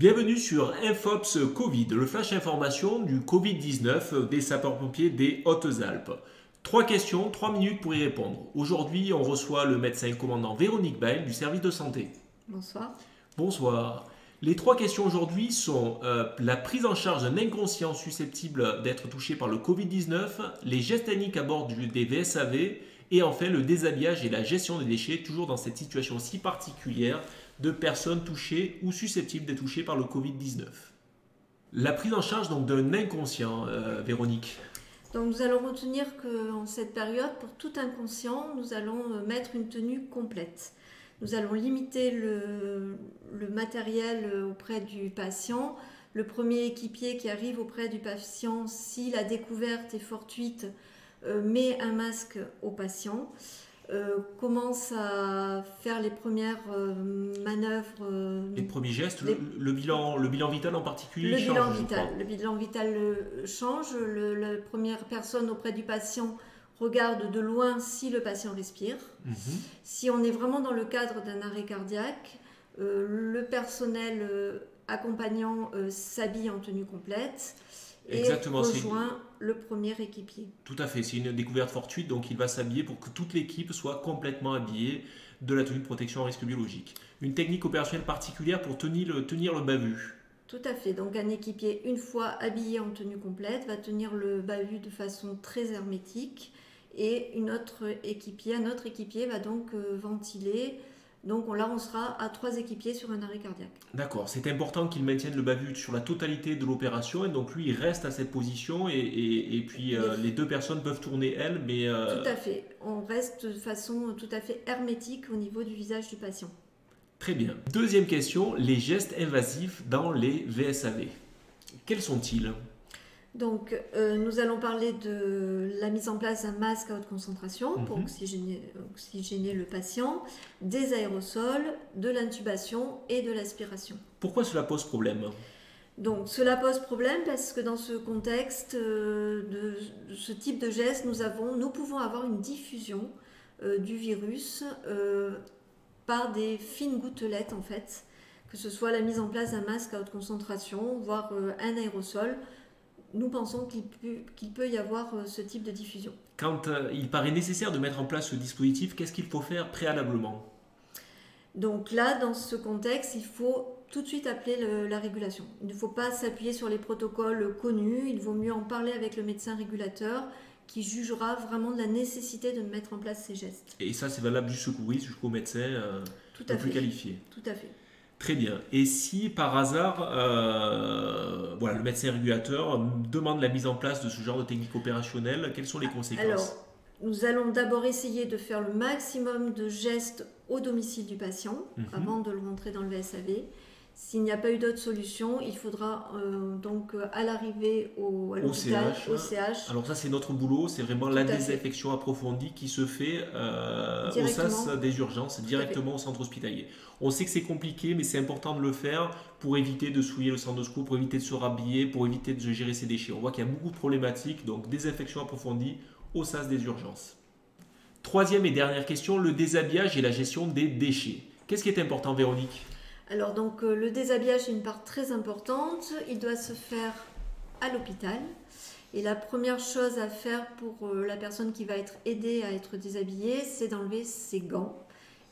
Bienvenue sur Infops Covid, le flash information du Covid-19 des sapeurs-pompiers des Hautes-Alpes. 3 questions, 3 minutes pour y répondre. Aujourd'hui, on reçoit le médecin commandant Véronique Bail du service de santé. Bonsoir. Bonsoir. Les 3 questions aujourd'hui sont la prise en charge d'un inconscient susceptible d'être touché par le Covid-19, les gestes techniques à bord des VSAV et enfin le déshabillage et la gestion des déchets, toujours dans cette situation si particulière de personnes touchées ou susceptibles d'être touchées par le Covid-19. La prise en charge donc d'un inconscient, Véronique. Donc nous allons retenir qu'en cette période, pour tout inconscient, nous allons mettre une tenue complète. Nous allons limiter le matériel auprès du patient. Le premier équipier qui arrive auprès du patient, si la découverte est fortuite, met un masque au patient. Commence à faire les premières manœuvres. Les premiers gestes, le bilan vital en particulier Le change, bilan vital. Le bilan vital change. La première personne auprès du patient regarde de loin si le patient respire. Si on est vraiment dans le cadre d'un arrêt cardiaque, le personnel accompagnant s'habille en tenue complète. Exactement, et rejoint le premier équipier. Tout à fait, c'est une découverte fortuite, donc il va s'habiller pour que toute l'équipe soit complètement habillée de la tenue de protection à risque biologique. Une technique opérationnelle particulière pour tenir le bahut. Tout à fait, donc un équipier, une fois habillé en tenue complète, va tenir le bahut de façon très hermétique et un autre équipier va donc ventiler. Donc là, on sera à 3 équipiers sur un arrêt cardiaque. D'accord, c'est important qu'il maintienne le bahut sur la totalité de l'opération et donc lui, il reste à cette position et puis les 2 personnes peuvent tourner elles, mais... Tout à fait, on reste de façon tout à fait hermétique au niveau du visage du patient. Très bien. Deuxième question, les gestes invasifs dans les VSAV. Quels sont-ils ? Donc, nous allons parler de la mise en place d'un masque à haute concentration pour oxygéner le patient, des aérosols, de l'intubation et de l'aspiration. Pourquoi cela pose problème ? Donc, cela pose problème parce que dans ce contexte de ce type de geste, nous pouvons avoir une diffusion du virus par des fines gouttelettes en fait, que ce soit la mise en place d'un masque à haute concentration, voire un aérosol. Nous pensons qu'il peut y avoir ce type de diffusion. Quand il paraît nécessaire de mettre en place ce dispositif, qu'est-ce qu'il faut faire préalablement ? Donc là, dans ce contexte, il faut tout de suite appeler la régulation. Il ne faut pas s'appuyer sur les protocoles connus, il vaut mieux en parler avec le médecin régulateur qui jugera vraiment de la nécessité de mettre en place ces gestes. Et ça, c'est valable du secouriste jusqu'au médecin le plus qualifié. Tout à fait. Très bien. Et si par hasard, le médecin régulateur demande la mise en place de ce genre de technique opérationnelle, quelles sont les conséquences ? Alors, nous allons d'abord essayer de faire le maximum de gestes au domicile du patient avant de le rentrer dans le VSAV. S'il n'y a pas eu d'autre solution, il faudra donc à l'arrivée à l'hôpital, au CH. Alors ça, c'est notre boulot, c'est vraiment la désinfection approfondie qui se fait au SAS des urgences, directement au centre hospitalier. On sait que c'est compliqué, mais c'est important de le faire pour éviter de souiller le centre de secours, pour éviter de se rhabiller, pour éviter de gérer ses déchets. On voit qu'il y a beaucoup de problématiques, donc désinfection approfondie au SAS des urgences. Troisième et dernière question, le déshabillage et la gestion des déchets. Qu'est-ce qui est important, Véronique ? Alors donc le déshabillage est une part très importante, il doit se faire à l'hôpital et la première chose à faire pour la personne qui va être aidée à être déshabillée, c'est d'enlever ses gants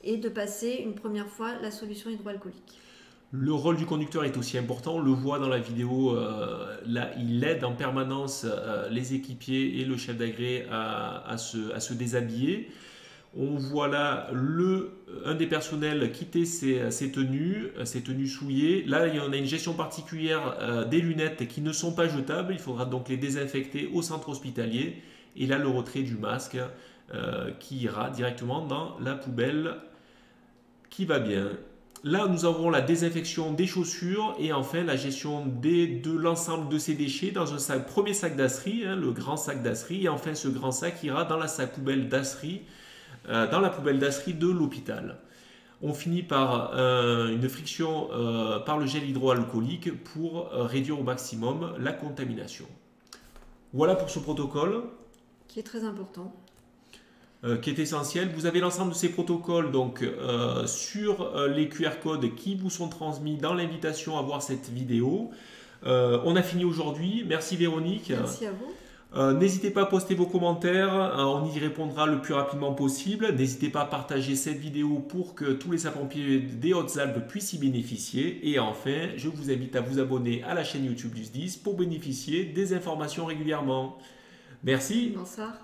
et de passer une première fois la solution hydroalcoolique. Le rôle du conducteur est aussi important, on le voit dans la vidéo, là, il aide en permanence les équipiers et le chef d'agré à se déshabiller. On voit là un des personnels quitter ses tenues souillées. Là, on a une gestion particulière des lunettes qui ne sont pas jetables. Il faudra donc les désinfecter au centre hospitalier. Et là, le retrait du masque qui ira directement dans la poubelle qui va bien. Là, nous avons la désinfection des chaussures et enfin la gestion de l'ensemble de ces déchets dans un premier sac d'asserie, le grand sac d'asserie. Et enfin, ce grand sac ira dans la poubelle d'asserie. Dans la poubelle d'asserie de l'hôpital. On finit par une friction par le gel hydroalcoolique pour réduire au maximum la contamination. Voilà pour ce protocole. Qui est très important. qui est essentiel. Vous avez l'ensemble de ces protocoles donc, sur les QR codes qui vous sont transmis dans l'invitation à voir cette vidéo. On a fini aujourd'hui. Merci Véronique. Merci à vous. N'hésitez pas à poster vos commentaires, on y répondra le plus rapidement possible. N'hésitez pas à partager cette vidéo pour que tous les sapeurs-pompiers des Hautes-Alpes puissent y bénéficier. Et enfin, je vous invite à vous abonner à la chaîne YouTube du SDIS pour bénéficier des informations régulièrement. Merci. Bonsoir.